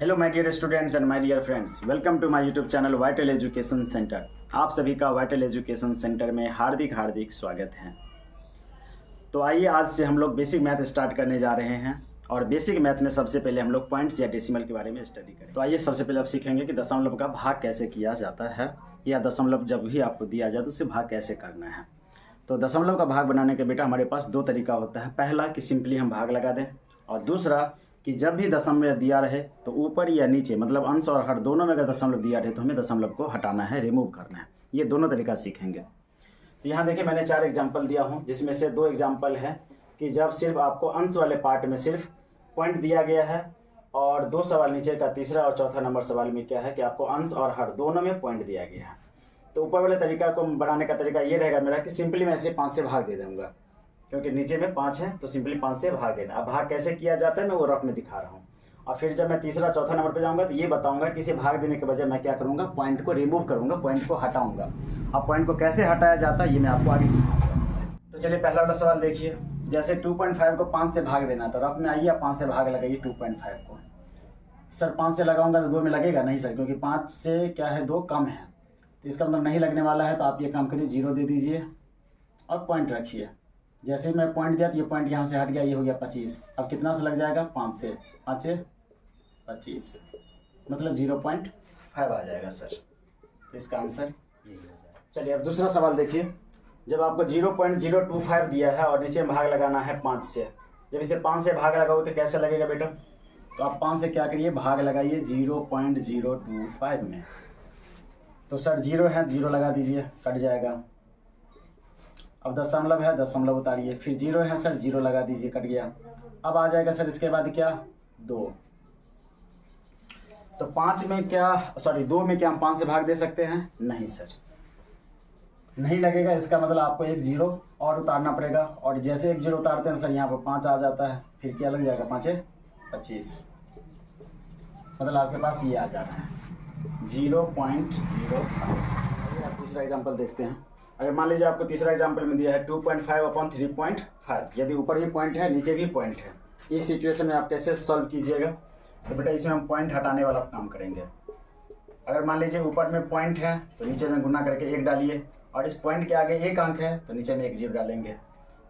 Hello my dear students and my dear friends, welcome to my YouTube channel vital education centre. आप सभी का vital education centre में हार्दिक स्वागत है। तो आइए आज से हम लोग बेसिक मैथ स्टार्ट करने जा रहे हैं और बेसिक मैथ में सबसे पहले हम लोग पॉइंट्स या डेसिमल के बारे में स्टडी करें। तो आइए सबसे पहले आप सीखेंगे कि दशमलव का भाग कैसे किया जाता है या दशमलव जब भी आपको दिया जाए तो उसे भाग कैसे करना है। तो दशमलव का भाग बनाने के बेटा हमारे पास दो तरीका होता है। पहला कि सिंपली हम भाग लगा दें और दूसरा कि जब भी दशमलव दिया रहे तो ऊपर या नीचे मतलब अंश और हर दोनों में अगर दशमलव दिया रहे तो हमें दशमलव को हटाना है, रिमूव करना है। ये दोनों तरीका सीखेंगे। तो यहाँ देखिए मैंने 4 एग्जाम्पल दिया हूँ, जिसमें से 2 एग्जाम्पल है कि जब सिर्फ आपको अंश वाले पार्ट में सिर्फ पॉइंट दिया गया है और 2 सवाल नीचे का तीसरा और चौथा नंबर सवाल में क्या है कि आपको अंश और हर दोनों में पॉइंट दिया गया है। तो ऊपर वाले तरीका को बनाने का तरीका ये रहेगा मेरा कि सिंपली मैं ऐसे 5 से भाग दे दूँगा, क्योंकि नीचे में 5 है तो सिंपली 5 से भाग देना। अब भाग कैसे किया जाता है मैं वो रफ में दिखा रहा हूँ। और फिर जब मैं तीसरा चौथा नंबर पे जाऊँगा तो ये बताऊँगा कि इसे भाग देने के बजाय मैं क्या करूँगा, पॉइंट को रिमूव करूँगा, पॉइंट को हटाऊँगा। अब पॉइंट को कैसे हटाया जाता है ये मैं आपको आगे सिखाऊँगा। तो चलिए पहला वाला सवाल देखिए। जैसे 2.5 को 5 से भाग देना, तो रफ में आइए 5 से भाग लगाइए 2.5 को। सर 5 से लगाऊंगा तो 2 में लगेगा नहीं सर, क्योंकि 5 से क्या है 2 कम है, तो इसका मतलब नहीं लगने वाला है। तो आप ये काम करिए, 0 दे दीजिए और पॉइंट रखिए। जैसे ही मैं पॉइंट दिया तो ये पॉइंट यहाँ से हट गया, ये हो गया 25। अब कितना से लग जाएगा 5 से 5 25, मतलब 0.5 आ जाएगा सर। तो इसका आंसर यही हो जाएगा। चलिए अब दूसरा सवाल देखिए। जब आपको 0.025 दिया है और नीचे में भाग लगाना है 5 से, जब इसे 5 से भाग लगाओ तो कैसे लगेगा बेटा? तो आप 5 से क्या करिए, भाग लगाइए 0.025 में। तो सर 0 है, 0 लगा दीजिए, कट जाएगा। अब दशमलव है, दशमलव उतारिए, फिर 0 है सर, 0 लगा दीजिए, कट गया। अब आ जाएगा सर इसके बाद क्या 2। तो 5 में क्या 2 में क्या हम 5 से भाग दे सकते हैं? नहीं सर, नहीं लगेगा। इसका मतलब आपको एक 0 और उतारना पड़ेगा, और जैसे एक 0 उतारते हैं सर यहाँ पर 5 आ जाता है, फिर क्या लग जाएगा 5 25, मतलब आपके पास ये आ जाना है 0.0। आप तीसरा एग्जाम्पल देखते हैं। अगर मान लीजिए आपको तीसरा एग्जाम्पल में दिया है 2.5/3.5, यदि ऊपर भी पॉइंट है नीचे भी पॉइंट है, इस सिचुएशन में आप कैसे सॉल्व कीजिएगा? तो बेटा इसमें हम पॉइंट हटाने वाला काम करेंगे। अगर मान लीजिए ऊपर में पॉइंट है तो नीचे में गुना करके 1 डालिए, और इस पॉइंट के आगे 1 अंक है तो नीचे में 1 0 डालेंगे।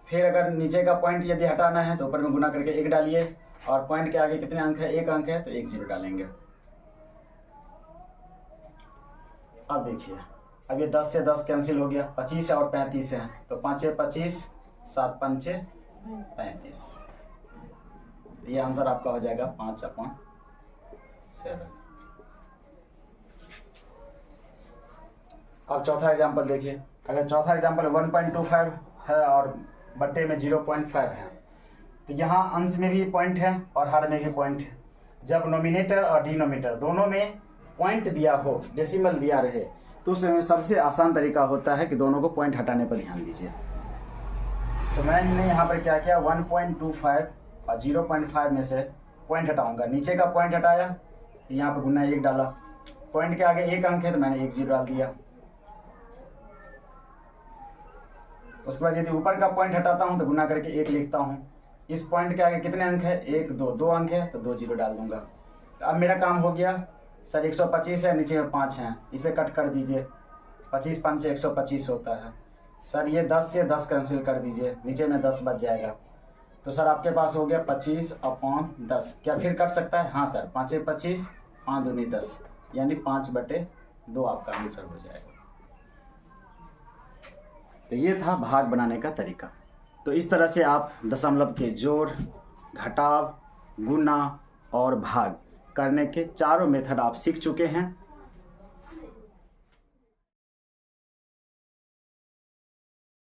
फिर अगर नीचे का पॉइंट यदि हटाना है तो ऊपर में गुना करके 1 डालिए, और पॉइंट के आगे कितने अंक है? 1 अंक है तो 1 0 डालेंगे। अब देखिए, अब ये 10 से 10 कैंसिल हो गया, 25 और 35 है, तो 5 25, 7 5 35। ये आंसर आपका हो जाएगा 5/7। अब चौथा एग्जांपल देखिए। अगर चौथा एग्जांपल 1.25 है और बट्टे में 0.5 है, तो यहाँ अंश में भी पॉइंट है और हर में भी पॉइंट है। जब नोमिनेटर और डिनोमिनेटर दोनों में पॉइंट दिया हो, डेसिमल दिया रहे, तो उसमें सबसे आसान तरीका होता है कि दोनों को पॉइंट हटाने पर ध्यान दीजिए। तो मैंने यहाँ पर क्या किया, 1.25 और 0.5 में से पॉइंट हटाऊंगा। नीचे का पॉइंट हटाया तो यहाँ पर गुना 1 डाला, पॉइंट के आगे 1 अंक है तो मैंने 1 0 डाल दिया। उसके बाद यदि ऊपर का पॉइंट हटाता हूँ तो गुना करके 1 लिखता हूँ। इस पॉइंट के आगे कितने अंक है? 1 2 अंक है तो 2 0 डाल दूंगा। तो अब मेरा काम हो गया सर। 125 है, नीचे में 5 हैं, इसे कट कर दीजिए। 25 5 125 होता है सर। ये 10 से 10 कैंसिल कर दीजिए, नीचे में 10 बच जाएगा। तो सर आपके पास हो गया 25/10। क्या फिर कट सकता है? हाँ सर, 5 25, 5 दूनी 10, यानी 5/2 आपका आंसर हो जाएगा। तो ये था भाग बनाने का तरीका। तो इस तरह से आप दशमलव के जोड़, घटाव, गुना और भाग करने के चारों मेथड आप सीख चुके हैं।